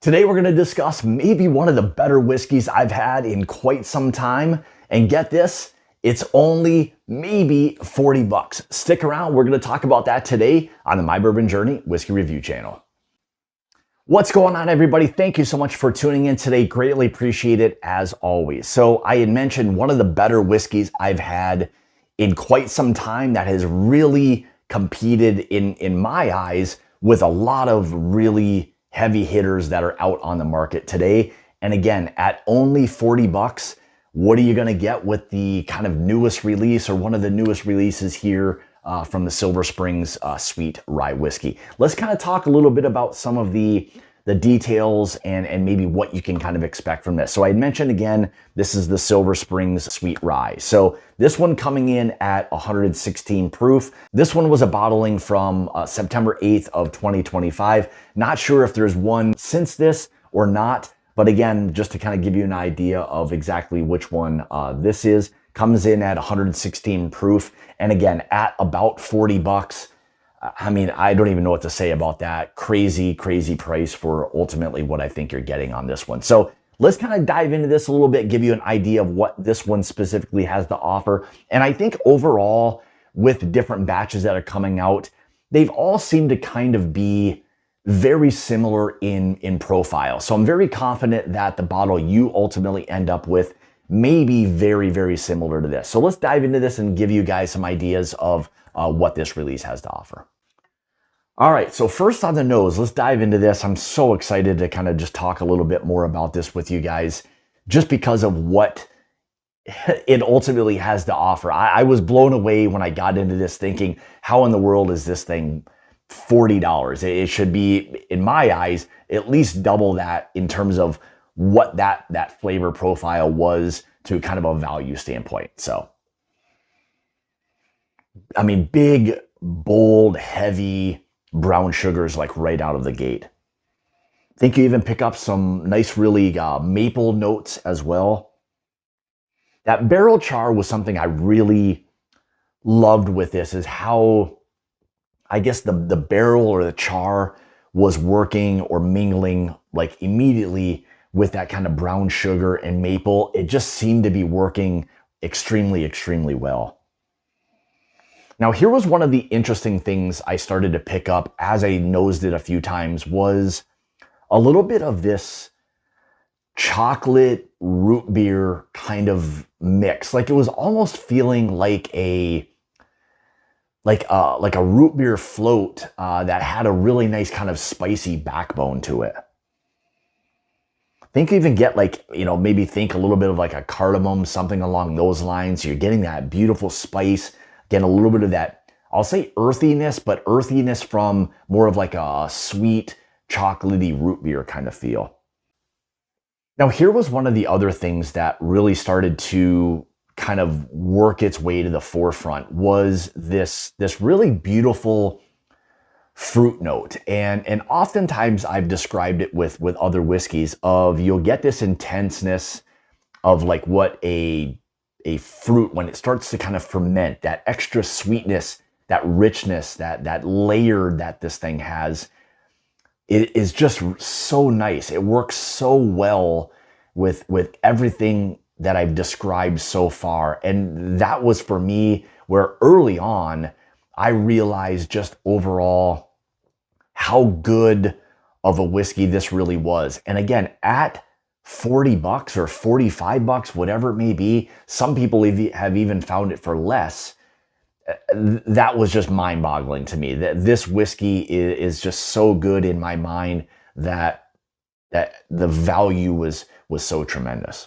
Today we're going to discuss maybe one of the better whiskeys I've had in quite some time. And get this, it's only maybe 40 bucks. Stick around, we're going to talk about that today on the My Bourbon Journey Whiskey Review channel. What's going on, everybody? Thank you so much for tuning in today. Greatly appreciate it as always. So I had mentioned one of the better whiskeys I've had in quite some time that has really competed in my eyes with a lot of really heavy hitters that are out on the market today. And again, at only 40 bucks, what are you going to get with the kind of newest release or one of the newest releases here from the Silver Springs Sweet Rye Whiskey? Let's kind of talk a little bit about some of the details and maybe what you can kind of expect from this. So I mentioned again, this is the Silver Springs Sweet Rye. So this one coming in at 116 proof. This one was a bottling from September 8th of 2025. Not sure if there's one since this or not, but again, just to kind of give you an idea of exactly which one this is, comes in at 116 proof. And again, at about 40 bucks. I mean, I don't even know what to say about that. Crazy, crazy price for ultimately what I think you're getting on this one. So let's kind of dive into this a little bit, give you an idea of what this one specifically has to offer. And I think overall, with different batches that are coming out, they've all seemed to kind of be very similar in profile. So I'm very confident that the bottle you ultimately end up with may be very, very similar to this. So let's dive into this and give you guys some ideas of what this release has to offer. All right, so first on the nose, let's dive into this. I'm so excited to kind of just talk a little bit more about this with you guys, just because of what it ultimately has to offer. I was blown away when I got into this thinking, how in the world is this thing $40? It should be, in my eyes, at least double that in terms of what that flavor profile was to kind of a value standpoint. So, I mean, big, bold, heavy brown sugars like right out of the gate. I think you even pick up some nice, really maple notes as well. That barrel char was something I really loved with this, is how, I guess, the barrel or the char was working or mingling like immediately with that kind of brown sugar and maple. It just seemed to be working extremely, extremely well. Now, here was one of the interesting things I started to pick up as I nosed it a few times, was a little bit of this chocolate root beer kind of mix. Like it was almost feeling like a root beer float that had a really nice kind of spicy backbone to it. I think you even get maybe think a little bit of like a cardamom, something along those lines. You're getting that beautiful spice. Again, a little bit of that, I'll say earthiness, but earthiness from more of like a sweet, chocolatey root beer kind of feel. Now, here was one of the other things that really started to kind of work its way to the forefront, was this really beautiful fruit note. And oftentimes I've described it with other whiskeys of, you'll get this intenseness of like what a fruit, when it starts to kind of ferment, that extra sweetness, that richness, that layer that this thing has, it is just so nice. It works so well with everything that I've described so far. And that was for me where early on, I realized just overall how good of a whiskey this really was. And again, at 40 bucks or 45 bucks, whatever it may be, some people have even found it for less. That was just mind-boggling to me. That this whiskey is just so good in my mind that the value was so tremendous.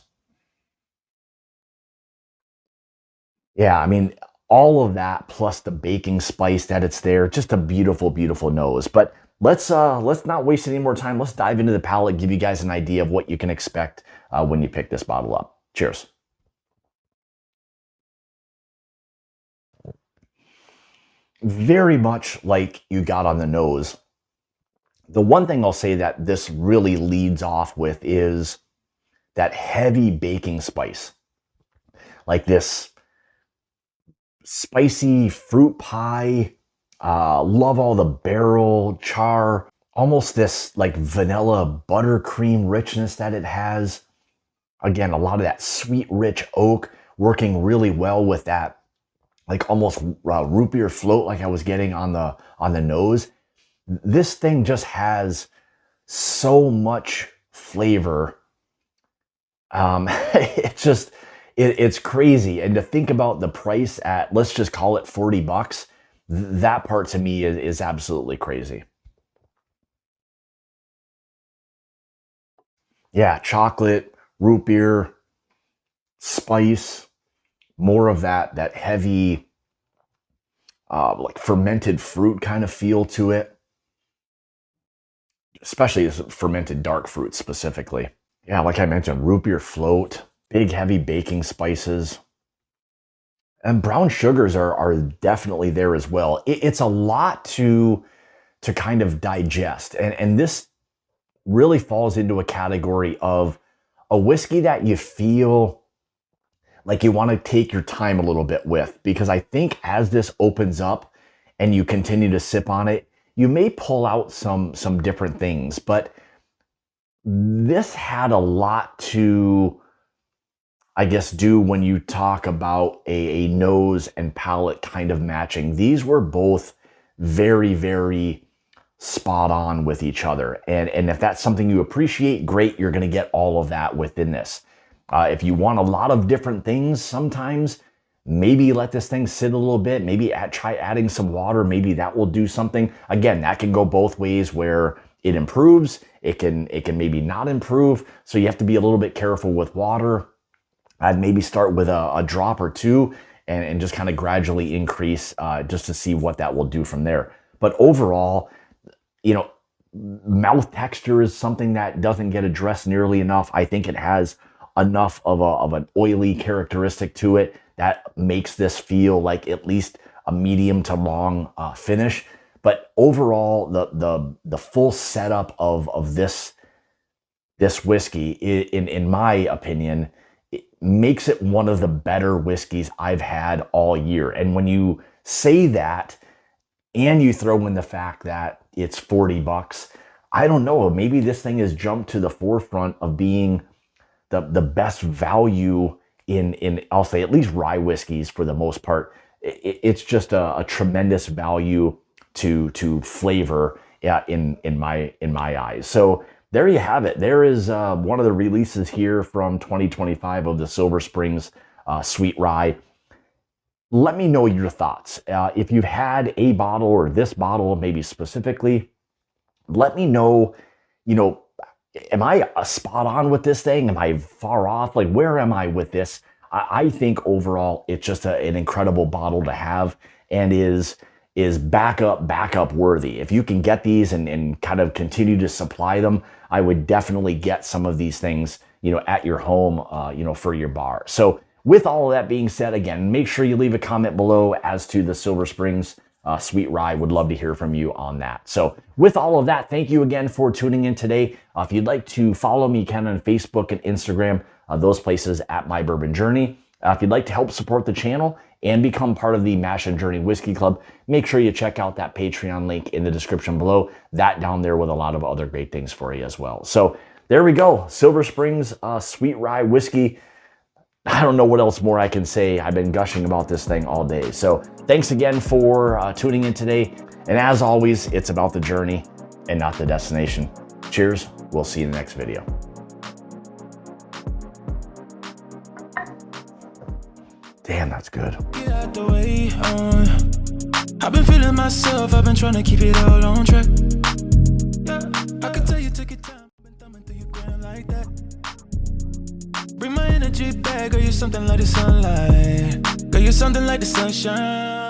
Yeah, I mean, all of that plus the baking spice that it's there, just a beautiful, beautiful nose. But let's not waste any more time. Let's dive into the palate, give you guys an idea of what you can expect when you pick this bottle up. Cheers. Very much like you got on the nose. The one thing I'll say that this really leads off with is that heavy baking spice. Like this spicy fruit pie. Love all the barrel char. almost this like vanilla buttercream richness that it has. Again, a lot of that sweet, rich oak working really well with that like almost root beer float like I was getting on the nose. This thing just has so much flavor. It's crazy. And to think about the price at, let's just call it 40 bucks, that part to me is absolutely crazy. Yeah, chocolate, root beer, spice, more of that heavy, like fermented fruit kind of feel to it, especially as fermented dark fruit specifically. Yeah, like I mentioned, root beer float, big heavy baking spices, and brown sugars are definitely there as well. It's a lot to kind of digest, and this really falls into a category of a whiskey that you feel like you want to take your time a little bit with, because I think as this opens up and you continue to sip on it, you may pull out some different things, but this had a lot to, I guess, do when you talk about a nose and palate kind of matching. These were both very, very spot on with each other. And if that's something you appreciate, great, you're going to get all of that within this. If you want a lot of different things, sometimes maybe let this thing sit a little bit, maybe try adding some water, maybe that will do something. Again, that can go both ways where it improves, it can maybe not improve. So you have to be a little bit careful with water. I'd maybe start with a drop or two and just kind of gradually increase just to see what that will do from there. But overall, you know, mouth texture is something that doesn't get addressed nearly enough. I think it has enough of an oily characteristic to it that makes this feel like at least a medium to long finish. But overall, the full setup of this whiskey, in my opinion, it makes it one of the better whiskeys I've had all year. And when you say that, and you throw in the fact that it's 40 bucks, I don't know, maybe this thing has jumped to the forefront of being the best value in I'll say at least rye whiskeys for the most part. It's just a tremendous value to flavor in my eyes. So there you have it. There is one of the releases here from 2025 of the Silver Springs Sweet Rye. Let me know your thoughts. If you've had a bottle or this bottle maybe specifically, let me know, you know, am I spot on with this thing? Am I far off? Like, where am I with this? I think overall, it's just an incredible bottle to have and is backup worthy. If you can get these and kind of continue to supply them, I would definitely get some of these things, you know, at your home, you know, for your bar. So with all of that being said, again, make sure you leave a comment below as to the Silver Springs Sweet Rye. Would love to hear from you on that. So with all of that, thank you again for tuning in today. If you'd like to follow me, you can on Facebook and Instagram, those places at My Bourbon Journey. If you'd like to help support the channel and become part of the Mash and Journey Whiskey Club, make sure you check out that Patreon link in the description below. That down there with a lot of other great things for you as well. So there we go. Silver Springs Sweet Rye Whiskey. I don't know what else more I can say. I've been gushing about this thing all day. So thanks again for tuning in today. And as always, it's about the journey and not the destination. Cheers. We'll see you in the next video. Damn, that's good. Get out the way, I've been feeling myself. I've been trying to keep it all on track. Yeah, I can tell you took your time. Been thumbing through your gram like that. Bring my energy back, girl, you're something like the sunlight. Girl, you're something like the sunshine.